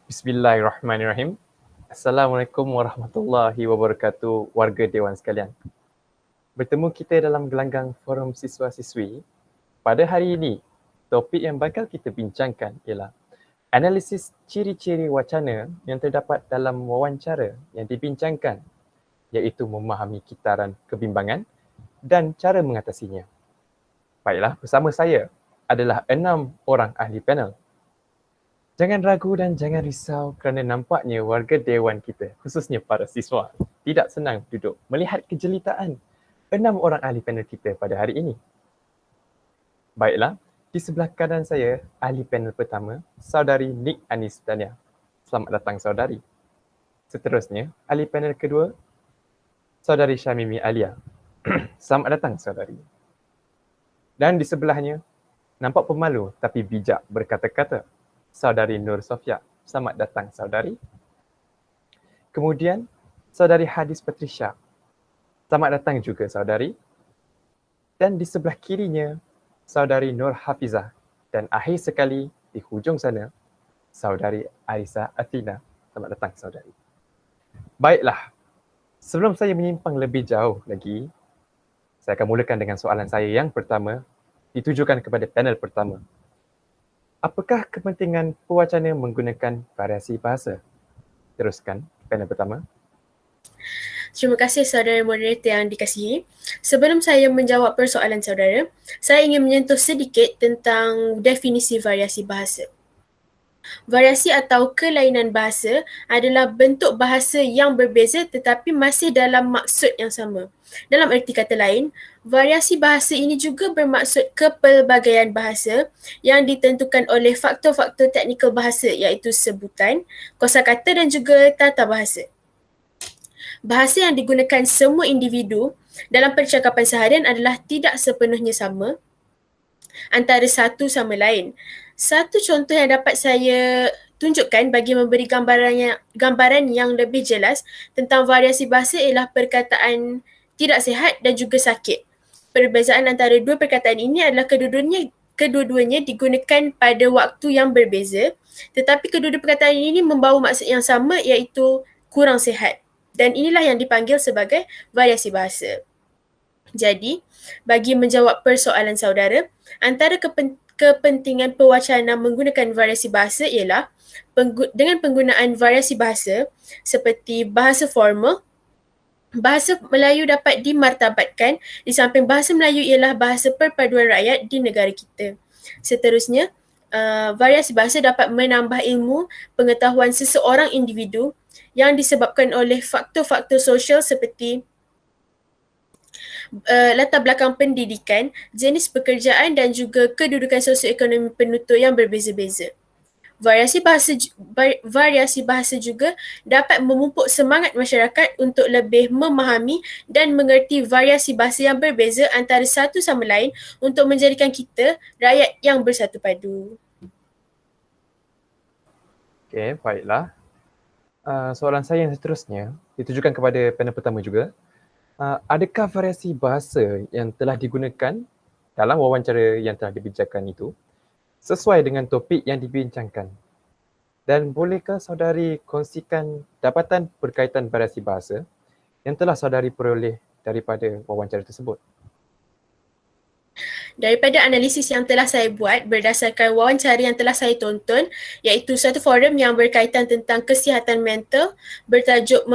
Bismillahirrahmanirrahim. Assalamualaikum warahmatullahi wabarakatuh, warga Dewan sekalian. Bertemu kita dalam gelanggang forum siswa-siswi. Pada hari ini, topik yang bakal kita bincangkan ialah analisis ciri-ciri wacana yang terdapat dalam wawancara yang dibincangkan, iaitu memahami kitaran kebimbangan dan cara mengatasinya. Baiklah, bersama saya adalah 6 orang ahli panel. Jangan ragu dan jangan risau kerana nampaknya warga dewan kita, khususnya para siswa, tidak senang duduk melihat kejelitaan 6 orang ahli panel kita pada hari ini. Baiklah, di sebelah kanan saya, ahli panel pertama, saudari Nik Anis Dania. Selamat datang saudari. Seterusnya, ahli panel kedua, saudari Syamimi Alia. Selamat datang saudari. Dan di sebelahnya, nampak pemalu tapi bijak berkata-kata, saudari Nur Sofia. Selamat datang saudari. Kemudian, saudari Hadis Patricia. Selamat datang juga saudari. Dan di sebelah kirinya, saudari Nur Hafizah. Dan akhir sekali, di hujung sana, saudari Arisa Athina. Selamat datang saudari. Baiklah, sebelum saya menyimpang lebih jauh lagi, saya akan mulakan dengan soalan saya yang pertama, ditujukan kepada panel pertama. Apakah kepentingan pewacana menggunakan variasi bahasa? Teruskan, panel pertama. Terima kasih saudara moderator yang dikasihi. Sebelum saya menjawab persoalan saudara, saya ingin menyentuh sedikit tentang definisi variasi bahasa. Variasi atau kelainan bahasa adalah bentuk bahasa yang berbeza tetapi masih dalam maksud yang sama. Dalam erti kata lain, variasi bahasa ini juga bermaksud kepelbagaian bahasa yang ditentukan oleh faktor-faktor teknikal bahasa iaitu sebutan, kosakata dan juga tata bahasa. Bahasa yang digunakan semua individu dalam percakapan seharian adalah tidak sepenuhnya sama antara satu sama lain. Satu contoh yang dapat saya tunjukkan bagi memberi gambaran yang lebih jelas tentang variasi bahasa ialah perkataan tidak sihat dan juga sakit. Perbezaan antara dua perkataan ini adalah kedua-duanya digunakan pada waktu yang berbeza, tetapi kedua-dua perkataan ini membawa maksud yang sama iaitu kurang sihat. Dan inilah yang dipanggil sebagai variasi bahasa. Jadi, bagi menjawab persoalan saudara, antara kepentingan pewacana menggunakan variasi bahasa ialah dengan penggunaan variasi bahasa seperti bahasa formal, bahasa Melayu dapat dimartabatkan di samping bahasa Melayu ialah bahasa perpaduan rakyat di negara kita. Seterusnya, variasi bahasa dapat menambah ilmu pengetahuan seseorang individu yang disebabkan oleh faktor-faktor sosial seperti latar belakang pendidikan, jenis pekerjaan dan juga kedudukan sosioekonomi penutur yang berbeza-beza. Variasi bahasa juga dapat memupuk semangat masyarakat untuk lebih memahami dan mengerti variasi bahasa yang berbeza antara satu sama lain untuk menjadikan kita rakyat yang bersatu padu. Okey, baiklah. Soalan saya yang seterusnya ditujukan kepada panel pertama juga. Adakah variasi bahasa yang telah digunakan dalam wawancara yang telah dibincangkan itu sesuai dengan topik yang dibincangkan? Dan bolehkah saudari kongsikan dapatan berkaitan variasi bahasa yang telah saudari peroleh daripada wawancara tersebut? Daripada analisis yang telah saya buat berdasarkan wawancara yang telah saya tonton, iaitu satu forum yang berkaitan tentang kesihatan mental bertajuk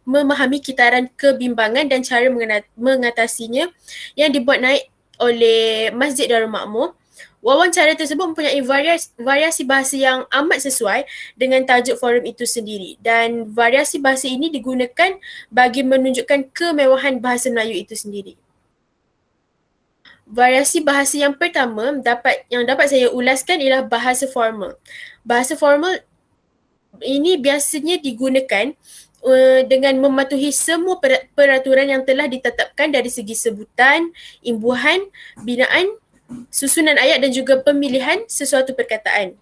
memahami kitaran kebimbangan dan cara mengatasinya yang dibuat naik oleh Masjid Darul Makmur. Wawancara tersebut mempunyai variasi bahasa yang amat sesuai dengan tajuk forum itu sendiri, dan variasi bahasa ini digunakan bagi menunjukkan kemewahan bahasa Melayu itu sendiri. Variasi bahasa yang pertama yang dapat saya ulaskan ialah bahasa formal. Bahasa formal ini biasanya digunakan dengan mematuhi semua peraturan yang telah ditetapkan dari segi sebutan, imbuhan, binaan, susunan ayat dan juga pemilihan sesuatu perkataan.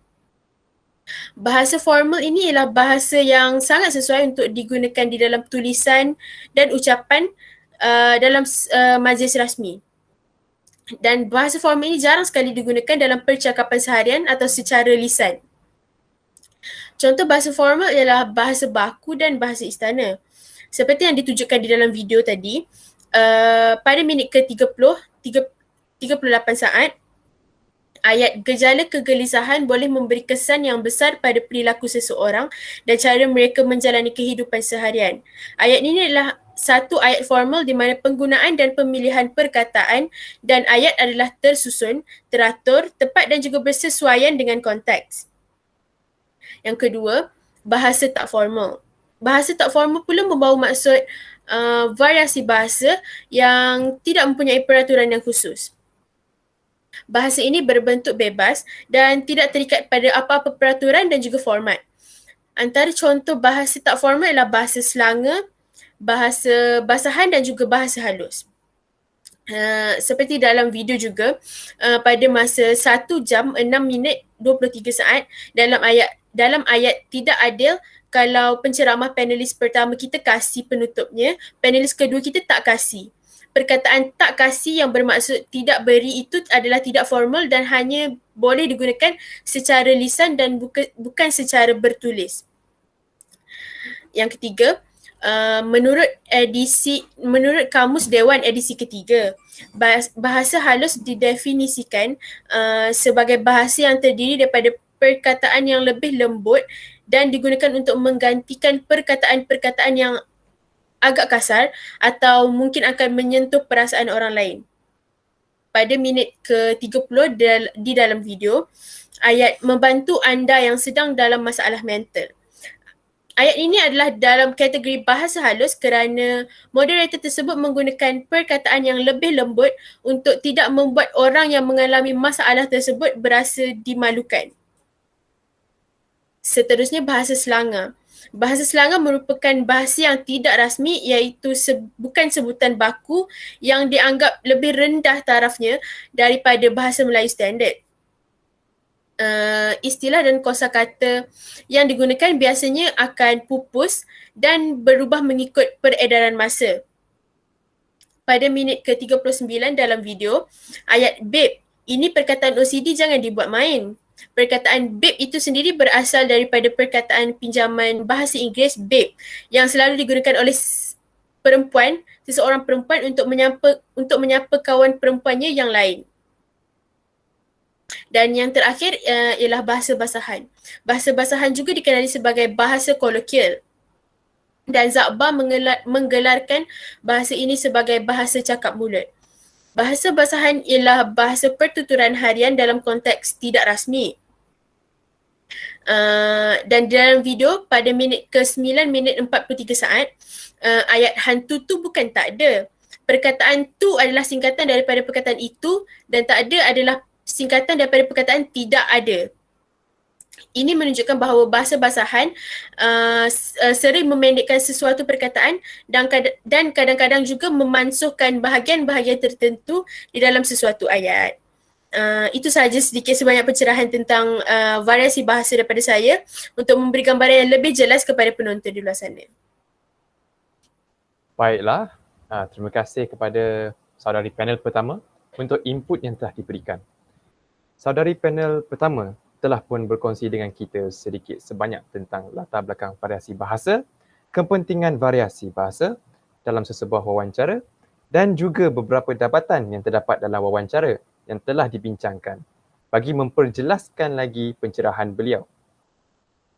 Bahasa formal ini ialah bahasa yang sangat sesuai untuk digunakan di dalam tulisan dan ucapan dalam majlis rasmi. Dan bahasa formal ini jarang sekali digunakan dalam percakapan seharian atau secara lisan. Contoh bahasa formal ialah bahasa baku dan bahasa istana. Seperti yang ditunjukkan di dalam video tadi, pada minit ke-30, 38 saat, ayat gejala kegelisahan boleh memberi kesan yang besar pada perilaku seseorang dan cara mereka menjalani kehidupan seharian. Ayat ini adalah satu ayat formal di mana penggunaan dan pemilihan perkataan dan ayat adalah tersusun, teratur, tepat dan juga bersesuaian dengan konteks. Yang kedua, bahasa tak formal. Bahasa tak formal pula membawa maksud variasi bahasa yang tidak mempunyai peraturan yang khusus. Bahasa ini berbentuk bebas dan tidak terikat pada apa-apa peraturan dan juga format. Antara contoh bahasa tak formal ialah bahasa selanga, bahasa basahan dan juga bahasa halus. Seperti dalam video juga, pada masa 1 jam 6 minit 23 saat dalam ayat tidak adil kalau penceramah panelis pertama kita kasih penutupnya, panelis kedua kita tak kasih. Perkataan tak kasih yang bermaksud tidak beri itu adalah tidak formal dan hanya boleh digunakan secara lisan dan bukan secara bertulis. Yang ketiga, menurut Kamus Dewan edisi ketiga, bahasa halus didefinisikan sebagai bahasa yang terdiri daripada perkataan yang lebih lembut dan digunakan untuk menggantikan perkataan-perkataan yang agak kasar atau mungkin akan menyentuh perasaan orang lain. Pada minit ke-30 di dalam video, ayat membantu anda yang sedang dalam masalah mental. Ayat ini adalah dalam kategori bahasa halus kerana moderator tersebut menggunakan perkataan yang lebih lembut untuk tidak membuat orang yang mengalami masalah tersebut berasa dimalukan. Seterusnya, bahasa selanga. Bahasa selanga merupakan bahasa yang tidak rasmi iaitu bukan sebutan baku yang dianggap lebih rendah tarafnya daripada bahasa Melayu standard. Istilah dan kosakata yang digunakan biasanya akan pupus dan berubah mengikut peredaran masa. Pada minit ke-39 dalam video, ayat babe, ini perkataan OCD jangan dibuat main. Perkataan babe itu sendiri berasal daripada perkataan pinjaman bahasa Inggeris babe yang selalu digunakan oleh seseorang perempuan untuk menyapa kawan perempuannya yang lain. Dan yang terakhir ialah bahasa basahan. Bahasa basahan juga dikenali sebagai bahasa kolokial. Dan Zakbar menggelarkan bahasa ini sebagai bahasa cakap mulut. Bahasa basahan ialah bahasa pertuturan harian dalam konteks tidak rasmi. Dan dalam video pada minit ke-9 minit 43 saat, ayat hantu tu bukan tak ada. Perkataan tu adalah singkatan daripada perkataan itu dan tak ada adalah singkatan daripada perkataan tidak ada. Ini menunjukkan bahawa bahasa basahan sering memendekkan sesuatu perkataan dan kadang-kadang juga memansuhkan bahagian-bahagian tertentu di dalam sesuatu ayat. Itu sahaja sedikit sebanyak pencerahan tentang variasi bahasa daripada saya untuk memberi gambaran yang lebih jelas kepada penonton di luar sana. Baiklah, terima kasih kepada saudari panel pertama untuk input yang telah diberikan. Saudari panel pertama telah pun berkongsi dengan kita sedikit sebanyak tentang latar belakang variasi bahasa, kepentingan variasi bahasa dalam sesebuah wawancara dan juga beberapa dapatan yang terdapat dalam wawancara yang telah dibincangkan bagi memperjelaskan lagi pencerahan beliau.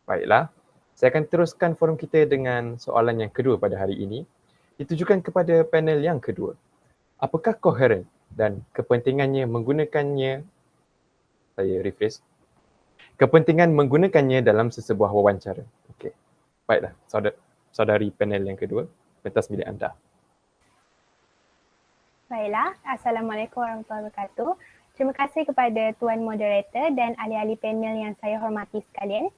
Baiklah, saya akan teruskan forum kita dengan soalan yang kedua pada hari ini, ditujukan kepada panel yang kedua. Apakah koheren dan kepentingannya menggunakannya, saya rephrase, kepentingan menggunakannya dalam sesebuah wawancara. Okey. Baiklah, saudari panel yang kedua, pentas milik anda. Baiklah, Assalamualaikum warahmatullahi wabarakatuh. Terima kasih kepada Tuan Moderator dan ahli-ahli panel yang saya hormati sekalian.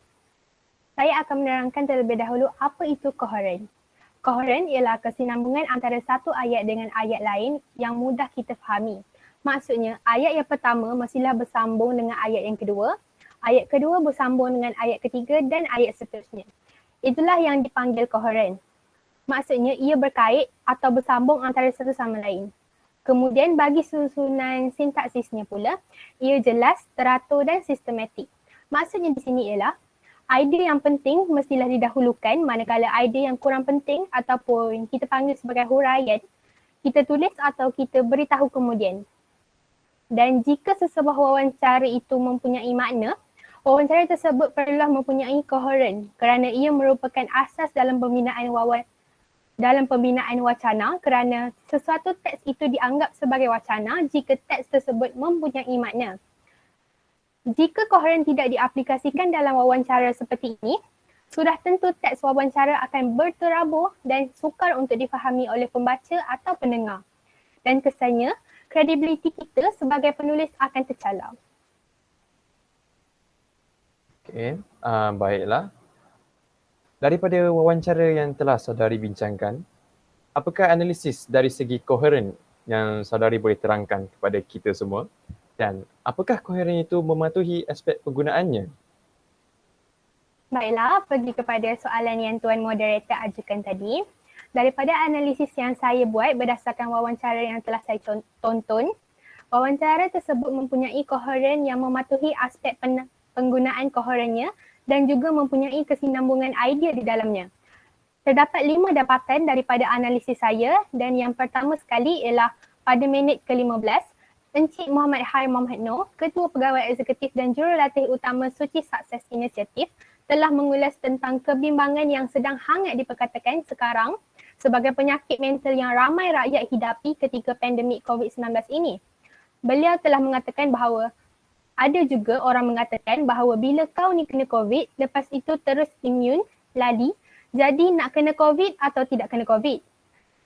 Saya akan menerangkan terlebih dahulu apa itu koheren. Koheren ialah kesinambungan antara satu ayat dengan ayat lain yang mudah kita fahami. Maksudnya, ayat yang pertama mestilah bersambung dengan ayat yang kedua, ayat kedua bersambung dengan ayat ketiga dan ayat seterusnya. Itulah yang dipanggil koheren. Maksudnya ia berkait atau bersambung antara satu sama lain. Kemudian bagi susunan sintaksisnya pula, ia jelas, teratur dan sistematik. Maksudnya di sini ialah idea yang penting mestilah didahulukan, manakala idea yang kurang penting ataupun kita panggil sebagai huraian, kita tulis atau kita beritahu kemudian. Dan jika sesebuah wawancara itu mempunyai makna, wawancara tersebut perlulah mempunyai koheren kerana ia merupakan asas dalam pembinaan wacana, kerana sesuatu teks itu dianggap sebagai wacana jika teks tersebut mempunyai makna. Jika koheren tidak diaplikasikan dalam wawancara seperti ini, sudah tentu teks wawancara akan berterabur dan sukar untuk difahami oleh pembaca atau pendengar. Dan kesannya, kredibiliti kita sebagai penulis akan tercalar. Okey, baiklah. Daripada wawancara yang telah saudari bincangkan, apakah analisis dari segi koheren yang saudari boleh terangkan kepada kita semua? Dan apakah koheren itu mematuhi aspek penggunaannya? Baiklah, pergi kepada soalan yang Tuan Moderator ajukan tadi. Daripada analisis yang saya buat berdasarkan wawancara yang telah saya tonton, wawancara tersebut mempunyai koheren yang mematuhi aspek penggunaan koherennya dan juga mempunyai kesinambungan idea di dalamnya. Terdapat 5 dapatan daripada analisis saya dan yang pertama sekali ialah pada minit ke-15, Encik Muhammad Hai Muhammad Noor, Ketua Pegawai Eksekutif dan Jurulatih Utama Suci Sukses Inisiatif telah mengulas tentang kebimbangan yang sedang hangat diperkatakan sekarang sebagai penyakit mental yang ramai rakyat hidapi ketika pandemik COVID-19 ini. Beliau telah mengatakan bahawa ada juga orang mengatakan bahawa bila kau ni kena COVID, lepas itu terus imun, lali, jadi nak kena COVID atau tidak kena COVID.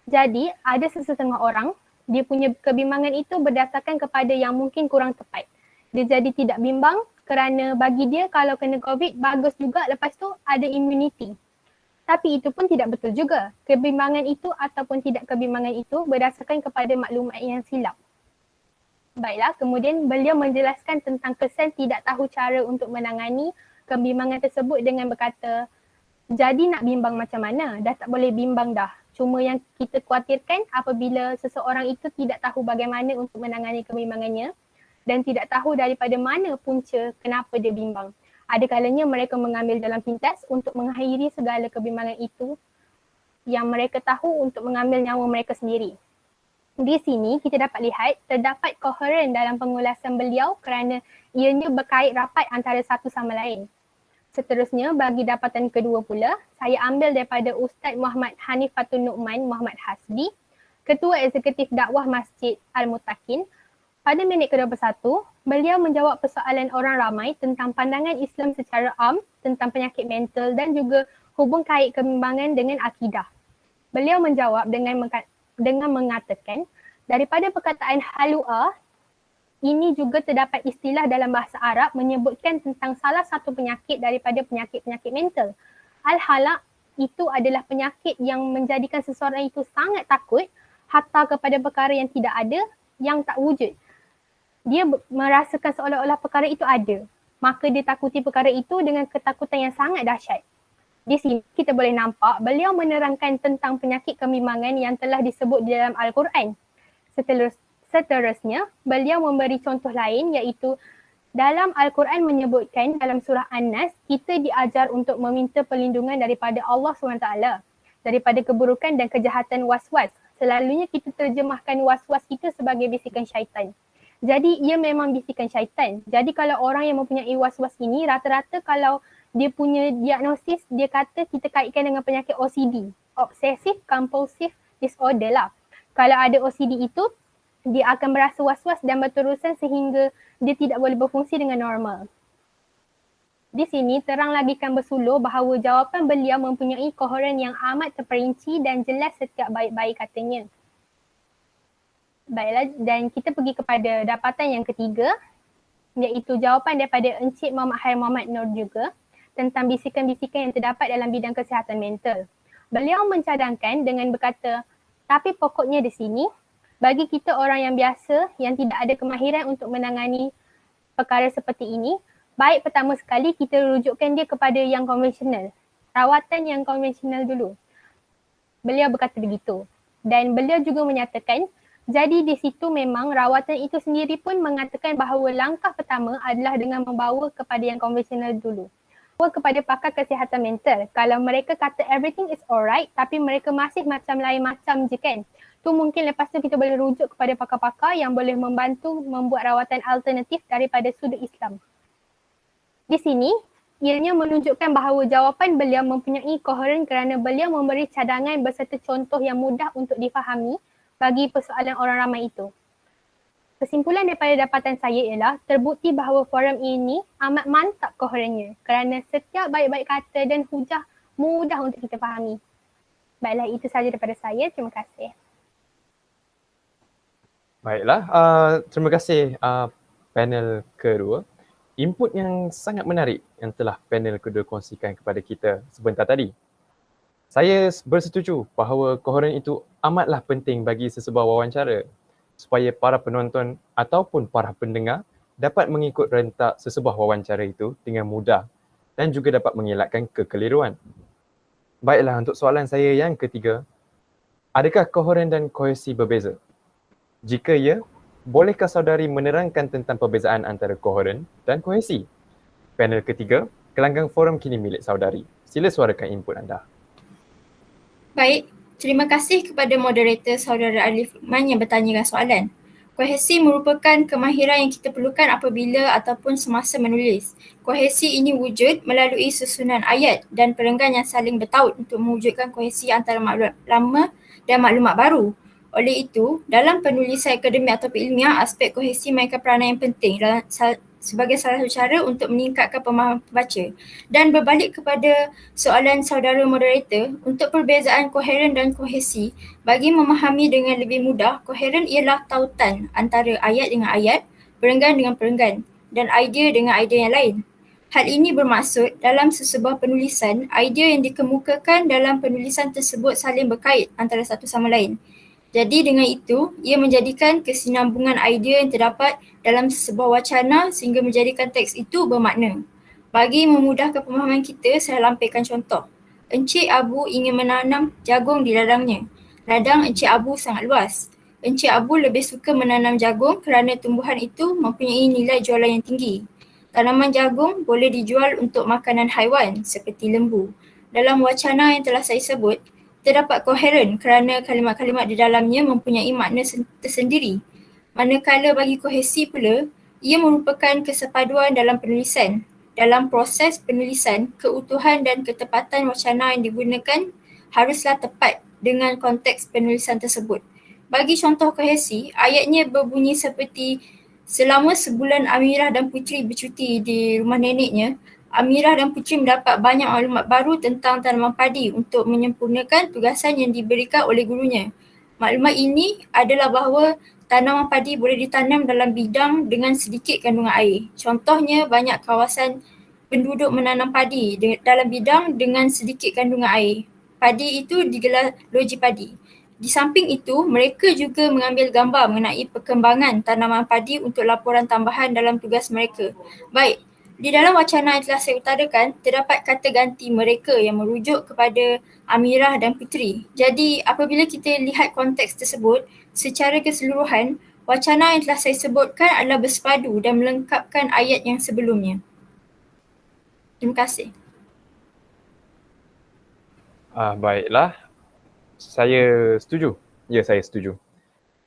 Jadi ada sesetengah orang, dia punya kebimbangan itu berdasarkan kepada yang mungkin kurang tepat. Dia jadi tidak bimbang kerana bagi dia kalau kena COVID bagus juga, lepas tu ada immunity. Tapi itu pun tidak betul juga. Kebimbangan itu ataupun tidak kebimbangan itu berdasarkan kepada maklumat yang silap. Baiklah, kemudian beliau menjelaskan tentang kesan tidak tahu cara untuk menangani kebimbangan tersebut dengan berkata, jadi nak bimbang macam mana? Dah tak boleh bimbang dah. Cuma yang kita khawatirkan apabila seseorang itu tidak tahu bagaimana untuk menangani kebimbangannya dan tidak tahu daripada mana punca kenapa dia bimbang. Ada kalanya mereka mengambil jalan pintas untuk mengakhiri segala kebimbangan itu yang mereka tahu untuk mengambil nyawa mereka sendiri. Di sini kita dapat lihat terdapat koheren dalam pengulasan beliau kerana ianya berkait rapat antara satu sama lain. Seterusnya, bagi dapatan kedua pula, saya ambil daripada Ustaz Muhammad Hanifatul Nu'man Muhammad Hasbi, Ketua Eksekutif Dakwah Masjid Al-Mutakin. Pada minit ke-21, beliau menjawab persoalan orang ramai tentang pandangan Islam secara am tentang penyakit mental dan juga hubung kait kebimbangan dengan akidah. Beliau menjawab dengan mengatakan, daripada perkataan halua, ini juga terdapat istilah dalam bahasa Arab menyebutkan tentang salah satu penyakit daripada penyakit-penyakit mental. Al-hala itu adalah penyakit yang menjadikan seseorang itu sangat takut hatta kepada perkara yang tidak ada, yang tak wujud. Dia merasakan seolah-olah perkara itu ada. Maka dia takuti perkara itu dengan ketakutan yang sangat dahsyat. Di sini kita boleh nampak beliau menerangkan tentang penyakit kebimbangan yang telah disebut di dalam Al-Quran. Seterusnya, beliau memberi contoh lain iaitu dalam Al-Quran menyebutkan dalam surah An-Nas, kita diajar untuk meminta perlindungan daripada Allah SWT daripada keburukan dan kejahatan was-was. Selalunya kita terjemahkan was-was itu sebagai bisikan syaitan. Jadi ia memang bisikan syaitan. Jadi kalau orang yang mempunyai was-was ini, rata-rata kalau dia punya diagnosis, dia kata kita kaitkan dengan penyakit OCD, Obsessive Compulsive Disorder lah. Kalau ada OCD itu, dia akan merasa was-was dan berterusan sehingga dia tidak boleh berfungsi dengan normal. Di sini terang lagikan bersuluh bahawa jawapan beliau mempunyai koheren yang amat terperinci dan jelas setiap baik-baik katanya. Baiklah, dan kita pergi kepada dapatan yang ketiga, iaitu jawapan daripada Encik Muhammad Hai Muhammad Noor juga tentang bisikan-bisikan yang terdapat dalam bidang kesihatan mental. Beliau mencadangkan dengan berkata, tapi pokoknya di sini, bagi kita orang yang biasa yang tidak ada kemahiran untuk menangani perkara seperti ini, baik pertama sekali kita rujukkan dia kepada yang konvensional, rawatan yang konvensional dulu. Beliau berkata begitu. Dan beliau juga menyatakan, jadi di situ memang rawatan itu sendiri pun mengatakan bahawa langkah pertama adalah dengan membawa kepada yang konvensional dulu. kepada pakar kesihatan mental. Kalau mereka kata everything is alright tapi mereka masih macam lain macam je kan. Tu mungkin lepas tu kita boleh rujuk kepada pakar-pakar yang boleh membantu membuat rawatan alternatif daripada sudut Islam. Di sini, ianya menunjukkan bahawa jawapan beliau mempunyai koheren kerana beliau memberi cadangan berserta contoh yang mudah untuk difahami bagi persoalan orang ramai itu. Kesimpulan daripada dapatan saya ialah terbukti bahawa forum ini amat mantap koherennya kerana setiap baik-baik kata dan hujah mudah untuk kita fahami. Baiklah, itu sahaja daripada saya. Terima kasih. Baiklah, terima kasih panel kedua. Input yang sangat menarik yang telah panel kedua kongsikan kepada kita sebentar tadi. Saya bersetuju bahawa koheren itu amatlah penting bagi sesebuah wawancara supaya para penonton ataupun para pendengar dapat mengikut rentak sesebuah wawancara itu dengan mudah dan juga dapat mengelakkan kekeliruan. Baiklah, untuk soalan saya yang ketiga, adakah koheren dan kohesi berbeza? Jika ya, bolehkah saudari menerangkan tentang perbezaan antara koheren dan kohesi? Panel ketiga, gelanggang forum kini milik saudari. Sila suarakan input anda. Baik, terima kasih kepada moderator saudara Alif Lukman yang bertanyakan soalan. Kohesi merupakan kemahiran yang kita perlukan apabila ataupun semasa menulis. Kohesi ini wujud melalui susunan ayat dan perenggan yang saling bertaut untuk mewujudkan kohesi antara maklumat lama dan maklumat baru. Oleh itu, dalam penulisan akademik atau ilmiah, aspek kohesi mainkan peranan yang penting sebagai salah satu cara untuk meningkatkan pemahaman pembaca. Dan berbalik kepada soalan saudara moderator, untuk perbezaan koheren dan kohesi, bagi memahami dengan lebih mudah, koheren ialah tautan antara ayat dengan ayat, perenggan dengan perenggan, dan idea dengan idea yang lain. Hal ini bermaksud dalam sesebuah penulisan, idea yang dikemukakan dalam penulisan tersebut saling berkait antara satu sama lain. Jadi dengan itu, ia menjadikan kesinambungan idea yang terdapat dalam sebuah wacana sehingga menjadikan teks itu bermakna. Bagi memudahkan pemahaman kita, saya lampirkan contoh. Encik Abu ingin menanam jagung di ladangnya. Ladang Encik Abu sangat luas. Encik Abu lebih suka menanam jagung kerana tumbuhan itu mempunyai nilai jualan yang tinggi. Tanaman jagung boleh dijual untuk makanan haiwan seperti lembu. Dalam wacana yang telah saya sebut, terdapat koheren kerana kalimat-kalimat di dalamnya mempunyai makna tersendiri. Manakala bagi kohesi pula, ia merupakan kesepaduan dalam penulisan. Dalam proses penulisan, keutuhan dan ketepatan wacana yang digunakan haruslah tepat dengan konteks penulisan tersebut. Bagi contoh kohesi, ayatnya berbunyi seperti, selama sebulan Amirah dan Puteri bercuti di rumah neneknya, Amirah dan Puteri mendapat banyak maklumat baru tentang tanaman padi untuk menyempurnakan tugasan yang diberikan oleh gurunya. Maklumat ini adalah bahawa tanaman padi boleh ditanam dalam bidang dengan sedikit kandungan air. Contohnya, banyak kawasan penduduk menanam padi dalam bidang dengan sedikit kandungan air. Padi itu digelar loji padi. Di samping itu, mereka juga mengambil gambar mengenai perkembangan tanaman padi untuk laporan tambahan dalam tugas mereka. Baik, di dalam wacana yang telah saya utarakan, terdapat kata ganti mereka yang merujuk kepada Amirah dan Puteri. Jadi, apabila kita lihat konteks tersebut, secara keseluruhan, wacana yang telah saya sebutkan adalah bersepadu dan melengkapkan ayat yang sebelumnya. Terima kasih. Baiklah, saya setuju. Ya, saya setuju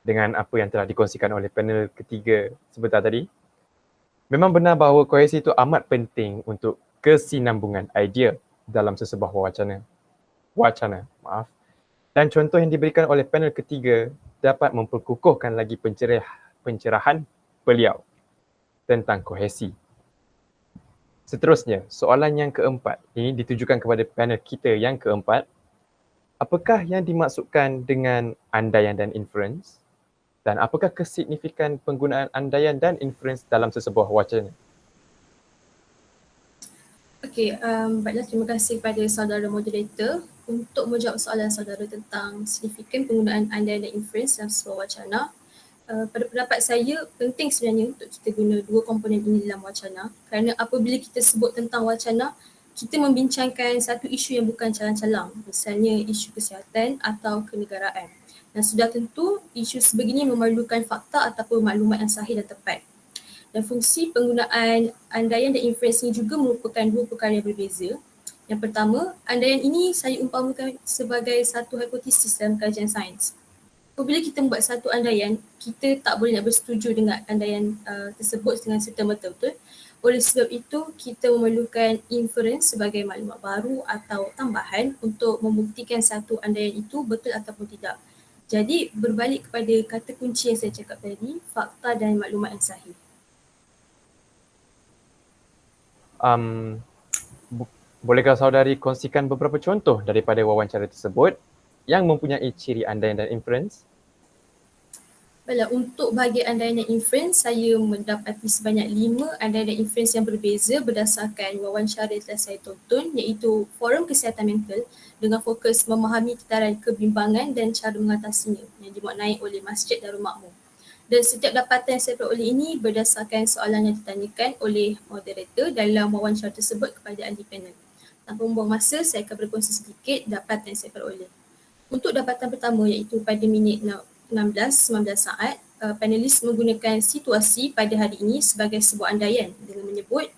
dengan apa yang telah dikongsikan oleh panel ketiga sebentar tadi. Memang benar bahawa kohesi itu amat penting untuk kesinambungan idea dalam sesebuah wacana. Dan contoh yang diberikan oleh panel ketiga dapat memperkukuhkan lagi pencerahan beliau tentang kohesi. Seterusnya, soalan yang keempat ini ditujukan kepada panel kita yang keempat. Apakah yang dimaksudkan dengan andaian dan inference? Dan apakah kesignifikan penggunaan andaian dan inference dalam sesebuah wacana? Okey, baiklah, terima kasih kepada saudara moderator untuk menjawab soalan saudara tentang signifikan penggunaan andaian dan inference dalam sebuah wacana. Pada pendapat saya, penting sebenarnya untuk kita guna dua komponen ini dalam wacana kerana apabila kita sebut tentang wacana, kita membincangkan satu isu yang bukan calang-calang, misalnya isu kesihatan atau kenegaraan. Dan sudah tentu isu sebegini memerlukan fakta ataupun maklumat yang sahih dan tepat. Dan fungsi penggunaan andaian dan inference ini juga merupakan dua perkara yang berbeza. Yang pertama, andaian ini saya umpamakan sebagai satu hipotesis dalam kajian sains. Apabila kita membuat satu andaian, kita tak boleh nak bersetuju dengan andaian tersebut dengan serta-merta, betul? Oleh sebab itu, kita memerlukan inference sebagai maklumat baru atau tambahan untuk membuktikan satu andaian itu betul ataupun tidak. Jadi, berbalik kepada kata kunci yang saya cakap tadi, fakta dan maklumat yang sahih. Bolehkah saudari kongsikan beberapa contoh daripada wawancara tersebut yang mempunyai ciri andaian dan inference? Baiklah, untuk bahagian andaian dan inference, saya mendapati sebanyak 5 andaian dan inference yang berbeza berdasarkan wawancara yang telah saya tonton, iaitu forum kesihatan mental dengan fokus memahami tataran kebimbangan dan cara mengatasinya yang dimaknai oleh Masjid Darul Makmur. Dan setiap dapatan yang saya peroleh ini berdasarkan soalan yang ditanyakan oleh moderator dalam wawancara tersebut kepada ahli panel. Tanpa membuang masa, saya akan berkongsi sedikit dapatan yang saya peroleh. Untuk dapatan pertama, iaitu pada minit 19 saat, panelis menggunakan situasi pada hari ini sebagai sebuah andaian dengan menyebut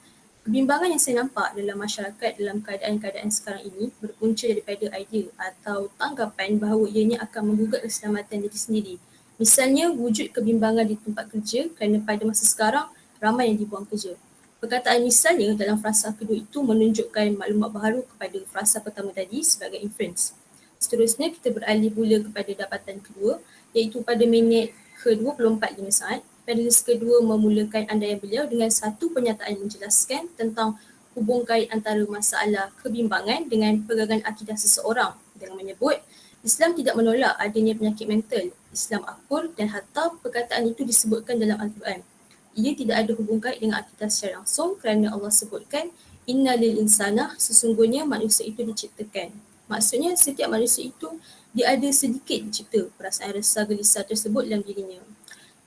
kebimbangan yang saya nampak dalam masyarakat dalam keadaan-keadaan sekarang ini berpunca daripada idea atau tanggapan bahawa ianya akan menggugat keselamatan diri sendiri. Misalnya, wujud kebimbangan di tempat kerja kerana pada masa sekarang ramai yang dibuang kerja. Perkataan misalnya dalam frasa kedua itu menunjukkan maklumat baharu kepada frasa pertama tadi sebagai inference. Seterusnya, kita beralih pula kepada dapatan kedua, iaitu pada minit ke-24 saat, panelis kedua memulakan andaian beliau dengan satu pernyataan yang menjelaskan tentang hubung kait antara masalah kebimbangan dengan pegangan akidah seseorang dengan menyebut Islam tidak menolak adanya penyakit mental, Islam akur dan hatta perkataan itu disebutkan dalam Al-Quran. Ia tidak ada hubung kait dengan akidah secara langsung kerana Allah sebutkan Inna lil insana, sesungguhnya manusia itu diciptakan. Maksudnya setiap manusia itu dia ada sedikit dicipta perasaan rasa gelisah tersebut dalam dirinya.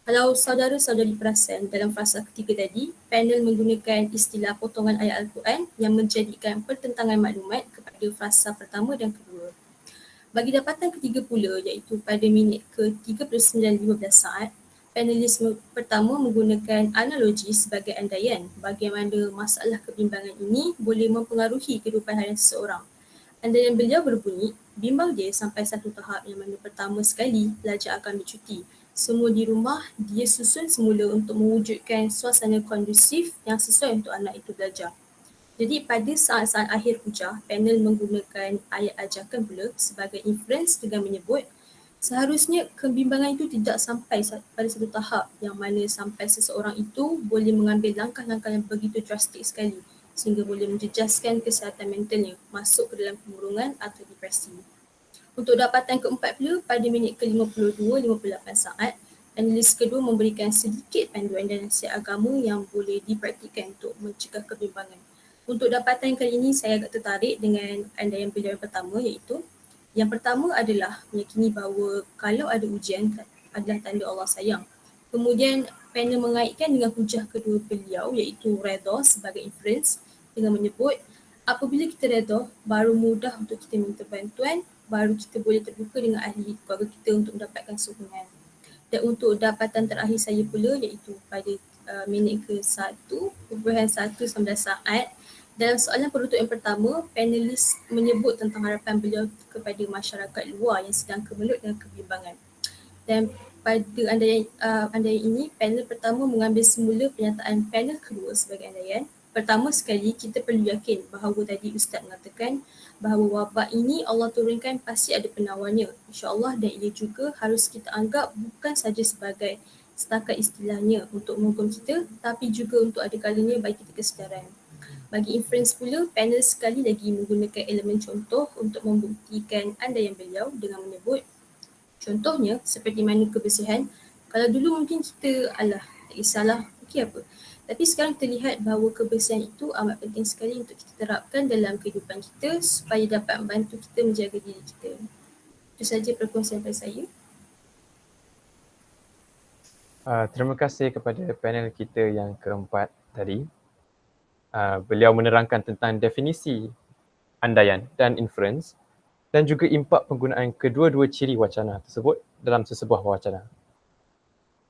Kalau saudara-saudari perasan dalam frasa ketiga tadi, panel menggunakan istilah potongan ayat Al-Quran yang menjadikan pertentangan maklumat kepada frasa pertama dan kedua. Bagi dapatan ketiga pula, iaitu pada minit ke-39.15 saat, panelis pertama menggunakan analogi sebagai andaian bagaimana masalah kebimbangan ini boleh mempengaruhi kehidupan harian seseorang. Andaian beliau berbunyi, bimbang dia sampai satu tahap yang mana pertama sekali pelajar akan bercuti. Semua di rumah, dia susun semula untuk mewujudkan suasana kondusif yang sesuai untuk anak itu belajar. Jadi pada saat-saat akhir hujah, panel menggunakan ayat ajakan pula sebagai inference dengan menyebut seharusnya kebimbangan itu tidak sampai pada satu tahap yang mana sampai seseorang itu boleh mengambil langkah-langkah yang begitu drastik sekali sehingga boleh menjejaskan kesihatan mentalnya masuk ke dalam kemurungan atau depresi. Untuk dapatan keempat pula, pada minit ke-52-58 saat, panelis kedua memberikan sedikit panduan dan nasihat agama yang boleh dipraktikkan untuk mencegah kebimbangan. Untuk dapatan kali ini, saya agak tertarik dengan andaian beliau yang pertama, iaitu yang pertama adalah meyakini bahawa kalau ada ujian adalah tanda Allah sayang. Kemudian panel mengaitkan dengan hujah kedua beliau iaitu redha sebagai inference dengan menyebut apabila kita redha, baru mudah untuk kita minta bantuan, baru kita boleh terbuka dengan ahli keluarga kita untuk mendapatkan sokongan. Dan untuk dapatan terakhir saya pula iaitu pada minit ke-1.19 saat, dalam soalan penutup yang pertama, panelis menyebut tentang harapan beliau kepada masyarakat luar yang sedang kemelut dengan kebimbangan. Dan pada andaian ini, panel pertama mengambil semula pernyataan panel kedua sebagai andaian. Pertama sekali, kita perlu yakin bahawa tadi Ustaz mengatakan bahawa wabak ini Allah turunkan pasti ada penawarnya, insyaAllah, dan ia juga harus kita anggap bukan saja sebagai setakat istilahnya untuk menghukum kita, tapi juga untuk ada kalanya bagi kita kesedaran. Bagi inference pula, panel sekali lagi menggunakan elemen contoh untuk membuktikan andaian beliau dengan menyebut contohnya seperti mana kebersihan. Kalau dulu mungkin kita tak kisahlah, okey apa. Tapi sekarang kita lihat bahawa kebersihan itu amat penting sekali untuk kita terapkan dalam kehidupan kita supaya dapat membantu kita menjaga diri kita. Itu sahaja perkongsian dari saya. Terima kasih kepada panel kita yang keempat tadi. Beliau menerangkan tentang definisi andaian dan inference dan juga impak penggunaan kedua-dua ciri wacana tersebut dalam sesebuah wacana.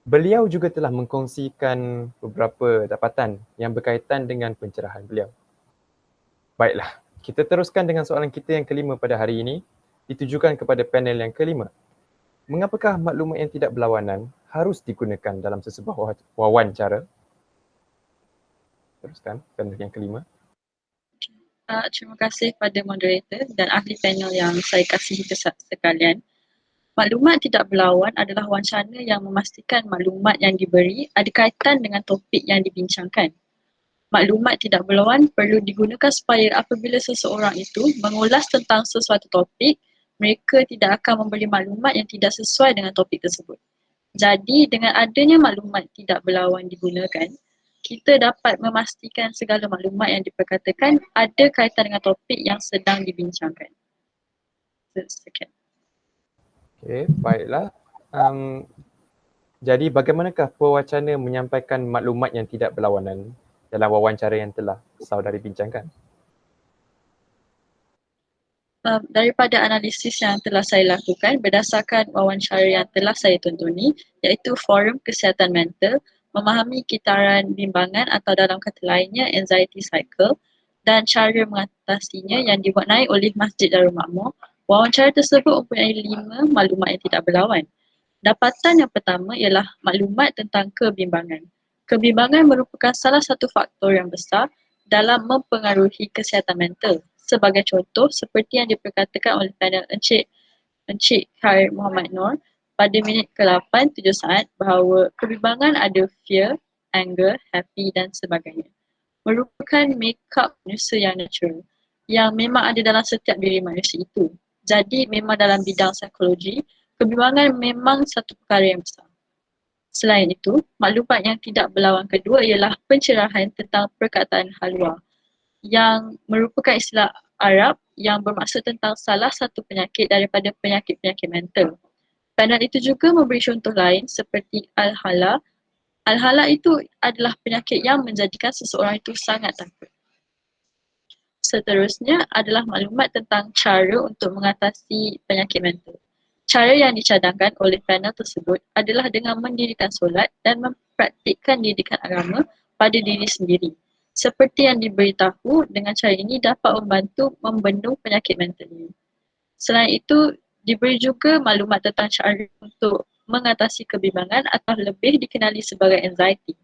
Beliau juga telah mengkongsikan beberapa dapatan yang berkaitan dengan pencerahan beliau. Baiklah, kita teruskan dengan soalan kita yang kelima pada hari ini, ditujukan kepada panel yang kelima. Mengapakah maklumat yang tidak berlawanan harus digunakan dalam sesebuah wawancara? Teruskan panel yang kelima. Terima kasih pada moderator dan ahli panel yang saya kasihi sekalian. Maklumat tidak berlawan adalah wawancara yang memastikan maklumat yang diberi ada kaitan dengan topik yang dibincangkan. Maklumat tidak berlawan perlu digunakan supaya apabila seseorang itu mengulas tentang sesuatu topik, mereka tidak akan memberi maklumat yang tidak sesuai dengan topik tersebut. Jadi dengan adanya maklumat tidak berlawan digunakan, kita dapat memastikan segala maklumat yang diperkatakan ada kaitan dengan topik yang sedang dibincangkan. Sekian. Okey, baiklah. Jadi bagaimanakah pewacana menyampaikan maklumat yang tidak berlawanan dalam wawancara yang telah saudari bincangkan? Daripada analisis yang telah saya lakukan berdasarkan wawancara yang telah saya tontoni, iaitu Forum Kesihatan Mental, memahami kitaran bimbangan atau dalam kata lainnya anxiety cycle dan cara mengatasinya yang diwarnai oleh Masjid Darul Makmur. Wawancara tersebut mempunyai 5 maklumat yang tidak berlawan. Dapatan yang pertama ialah maklumat tentang kebimbangan. Kebimbangan merupakan salah satu faktor yang besar dalam mempengaruhi kesihatan mental. Sebagai contoh, seperti yang diperkatakan oleh panel Encik Khair Muhammad Noor pada minit ke-8 7 saat bahawa kebimbangan ada fear, anger, happy dan sebagainya. Merupakan make-up manusia yang natural yang memang ada dalam setiap diri manusia itu. Jadi memang dalam bidang psikologi, kebimbangan memang satu perkara yang besar. Selain itu, maklumat yang tidak berlawan kedua ialah pencerahan tentang perkataan halwa yang merupakan istilah Arab yang bermaksud tentang salah satu penyakit daripada penyakit-penyakit mental. Panel itu juga memberi contoh lain seperti Al-Hala. Al-Hala itu adalah penyakit yang menjadikan seseorang itu sangat takut. Seterusnya adalah maklumat tentang cara untuk mengatasi penyakit mental. Cara yang dicadangkan oleh panel tersebut adalah dengan mendirikan solat dan mempraktikkan didikan agama pada diri sendiri. Seperti yang diberitahu, dengan cara ini dapat membantu membendung penyakit mental ini. Selain itu, diberi juga maklumat tentang cara untuk mengatasi kebimbangan atau lebih dikenali sebagai anxiety.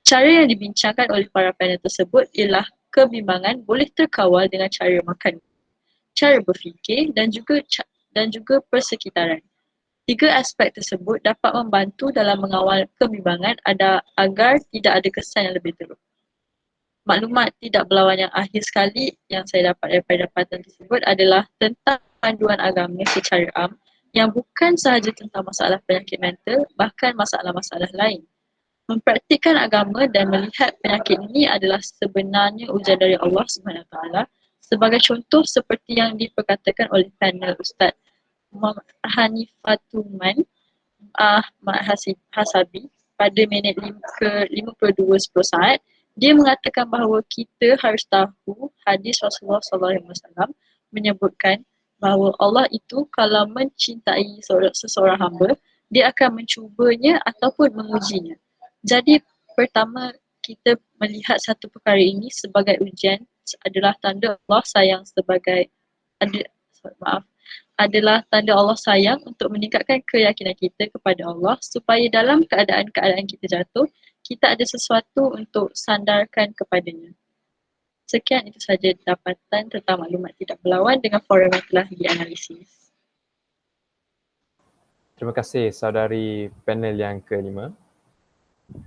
Cara yang dibincangkan oleh para panel tersebut ialah kebimbangan boleh terkawal dengan cara makan, cara berfikir dan juga persekitaran. 3 aspek tersebut dapat membantu dalam mengawal kebimbangan agar tidak ada kesan yang lebih teruk. Maklumat tidak berlawan yang akhir sekali yang saya dapat daripada dapatan tersebut adalah tentang panduan agama secara am yang bukan sahaja tentang masalah penyakit mental, bahkan masalah-masalah lain. Mempraktikkan agama dan melihat penyakit ini adalah sebenarnya ujian dari Allah SWT. Sebagai contoh seperti yang diperkatakan oleh panel Ustaz Hanifatuman Hasabi pada minit ke-52 10 saat, dia mengatakan bahawa kita harus tahu hadis Rasulullah SAW menyebutkan bahawa Allah itu kalau mencintai seseorang hamba, dia akan mencubanya ataupun mengujinya. Jadi pertama kita melihat satu perkara ini sebagai ujian adalah tanda Allah sayang adalah tanda Allah sayang untuk meningkatkan keyakinan kita kepada Allah supaya dalam keadaan-keadaan kita jatuh, kita ada sesuatu untuk sandarkan kepadanya. Sekian itu sahaja dapatan tentang maklumat tidak berlawan dengan forum yang telah dianalisis. Terima kasih saudari panel yang kelima.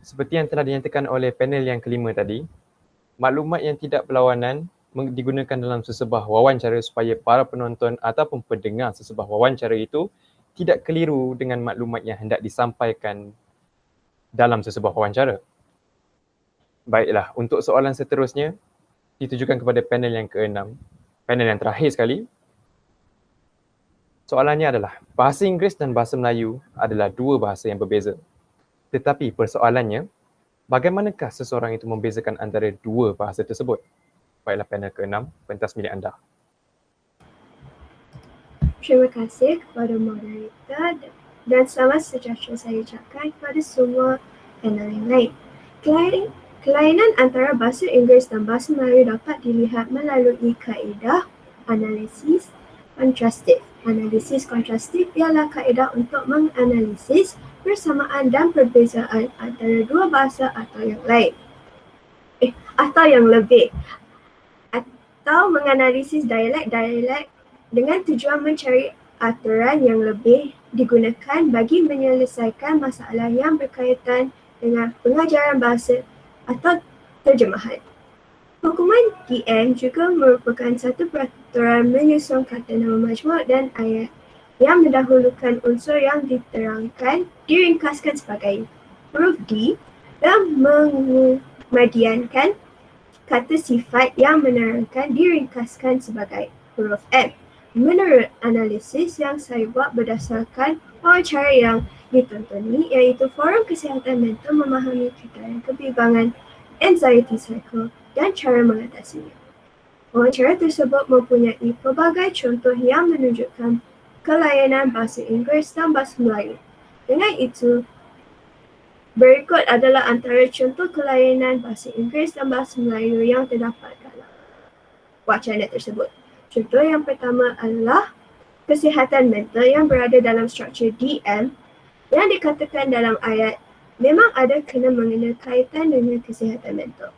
Seperti yang telah dinyatakan oleh panel yang kelima tadi, maklumat yang tidak berlawanan digunakan dalam sesebuah wawancara supaya para penonton ataupun pendengar sesebuah wawancara itu tidak keliru dengan maklumat yang hendak disampaikan dalam sesebuah wawancara. Baiklah, untuk soalan seterusnya ditujukan kepada panel yang ke-6, panel yang terakhir sekali. Soalannya adalah, bahasa Inggeris dan bahasa Melayu adalah 2 bahasa yang berbeza. Tetapi persoalannya, bagaimanakah seseorang itu membezakan antara 2 bahasa tersebut? Baiklah, panel ke-6, pentas milik anda. Terima kasih kepada moderator dan selamat sejahtera saya ucapkan kepada semua panel yang lain. Kelainan antara bahasa Inggeris dan bahasa Melayu dapat dilihat melalui kaedah analisis kontrastif. Analisis kontrastif ialah kaedah untuk menganalisis persamaan dan perbezaan antara dua bahasa atau yang lain. Atau yang lebih. Atau menganalisis dialek-dialek dengan tujuan mencari aturan yang lebih digunakan bagi menyelesaikan masalah yang berkaitan dengan pengajaran bahasa atau terjemahan. Hukuman DM juga merupakan satu peraturan menyusun kata nama majmuk dan ayat yang mendahulukan unsur yang diterangkan diringkaskan sebagai huruf D dan mengemudiankan kata sifat yang menerangkan diringkaskan sebagai huruf M. Menurut analisis yang saya buat berdasarkan wawancara yang ditontoni, iaitu Forum Kesihatan Mental memahami kriteria kebimbangan anxiety cycle dan cara mengatasinya. Wawancara tersebut mempunyai pelbagai contoh yang menunjukkan kelainan bahasa Inggeris dan bahasa Melayu. Dengan itu, berikut adalah antara contoh kelainan bahasa Inggeris dan bahasa Melayu yang terdapat dalam wacana tersebut. Contoh yang pertama adalah kesihatan mental yang berada dalam struktur DM yang dikatakan dalam ayat memang ada kena-mengena kaitan dengan kesihatan mental.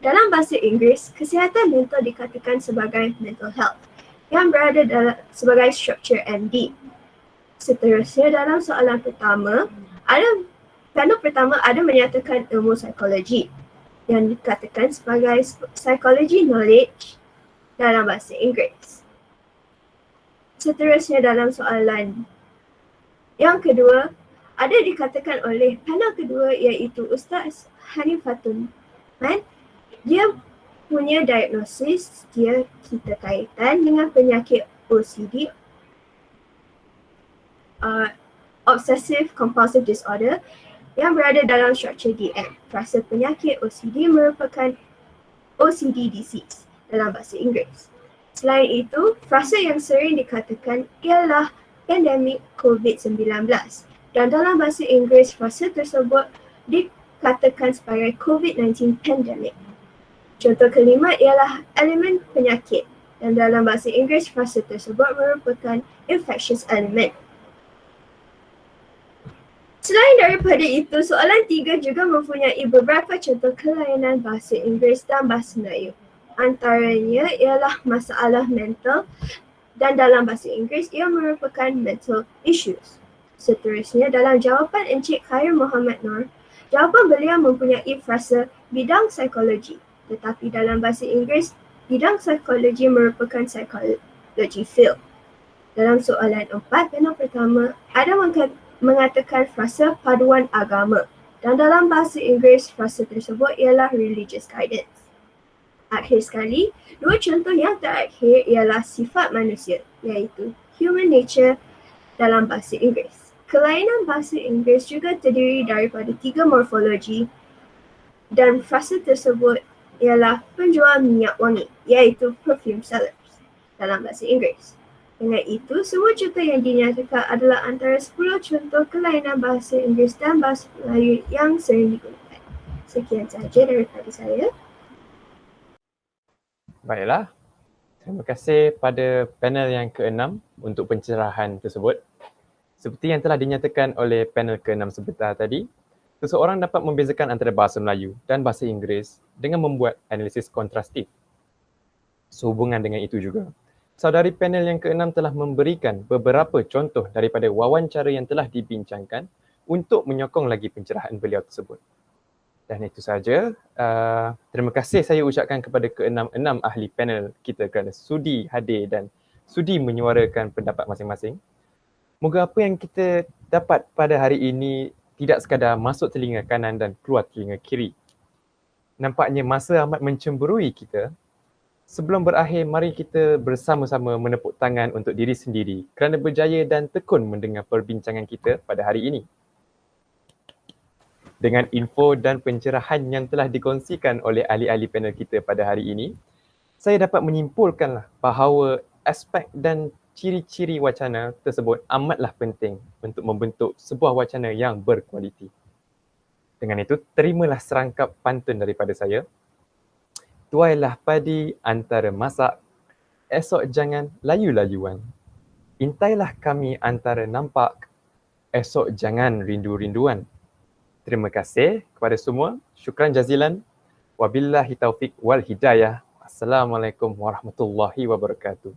Dalam bahasa Inggeris, kesihatan mental dikatakan sebagai mental health yang berada dalam sebagai struktur MD. Seterusnya dalam soalan pertama, panel pertama ada menyatakan ilmu psikologi yang dikatakan sebagai psychology knowledge dalam bahasa Inggeris. Seterusnya dalam soalan yang kedua, ada dikatakan oleh panel kedua iaitu Ustaz Hanifatun. Dia punya diagnosis, dia kita kaitan dengan penyakit OCD, Obsessive Compulsive Disorder, yang berada dalam struktur DM. Frasa penyakit OCD merupakan OCD disease dalam bahasa Inggeris. Selain itu, frasa yang sering dikatakan ialah pandemik COVID-19 dan dalam bahasa Inggeris frasa tersebut dikatakan sebagai COVID-19 pandemic. Contoh kelima ialah elemen penyakit dan dalam bahasa Inggeris frasa tersebut merupakan infectious element. Selain daripada itu, soalan 3 juga mempunyai beberapa contoh kelainan bahasa Inggeris dan bahasa Melayu. Antaranya ialah masalah mental dan dalam bahasa Inggeris ia merupakan mental issues. Seterusnya dalam jawapan Encik Khair Muhammad Nur, jawapan beliau mempunyai frasa bidang psikologi. Tetapi dalam bahasa Inggeris, bidang psikologi merupakan psychology field. Dalam soalan 4, panel pertama ada mengatakan frasa paduan agama dan dalam bahasa Inggeris frasa tersebut ialah religious guidance. Akhir sekali, dua contoh yang terakhir ialah sifat manusia iaitu human nature dalam bahasa Inggeris. Kelainan bahasa Inggeris juga terdiri daripada 3 morfologi dan frasa tersebut ialah penjual minyak wangi iaitu perfume sellers dalam bahasa Inggeris. Dengan itu, semua contoh yang dinyatakan adalah antara 10 contoh kelainan bahasa Inggeris dan bahasa Melayu yang sering digunakan. Sekian sahaja daripada saya. Baiklah. Terima kasih pada panel yang ke-6 untuk pencerahan tersebut. Seperti yang telah dinyatakan oleh panel ke-6 sebentar tadi, seseorang dapat membezakan antara bahasa Melayu dan bahasa Inggeris dengan membuat analisis kontrastif. Sehubungan dengan itu juga, saudari panel yang ke-6 telah memberikan beberapa contoh daripada wawancara yang telah dibincangkan untuk menyokong lagi pencerahan beliau tersebut. Dan itu sahaja. Terima kasih saya ucapkan kepada ke-6 ahli panel kita kerana sudi hadir dan sudi menyuarakan pendapat masing-masing. Moga apa yang kita dapat pada hari ini tidak sekadar masuk telinga kanan dan keluar telinga kiri. Nampaknya masa amat mencemburui kita. Sebelum berakhir, mari kita bersama-sama menepuk tangan untuk diri sendiri kerana berjaya dan tekun mendengar perbincangan kita pada hari ini. Dengan info dan pencerahan yang telah dikongsikan oleh ahli-ahli panel kita pada hari ini, saya dapat menyimpulkanlah bahawa aspek dan ciri-ciri wacana tersebut amatlah penting untuk membentuk sebuah wacana yang berkualiti. Dengan itu, terimalah serangkap pantun daripada saya. Tuailah padi antara masak, esok jangan layu-layuan. Intailah kami antara nampak, esok jangan rindu-rinduan. Terima kasih kepada semua. Syukran jazilan. Wabillahi taufiq wal hidayah. Assalamualaikum warahmatullahi wabarakatuh.